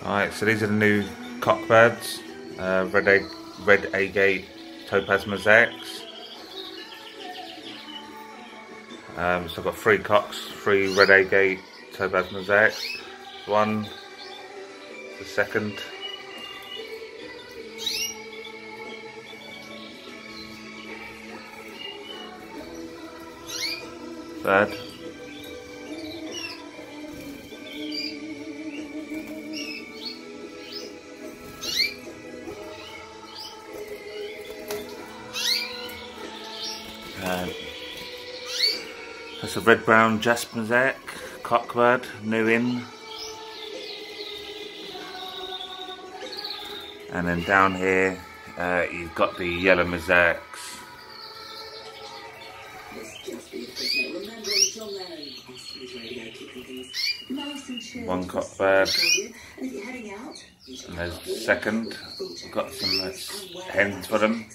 Alright, so these are the new cockbirds, red agate topaz mosaics. So I've got 3 cocks, 3 red agate topaz mosaics. One, the second, third, that's a red-brown jasper mosaic, cockbird, new in. And then down here, you've got the yellow mosaics. One cockbird, and there's the second. Got some hens for them.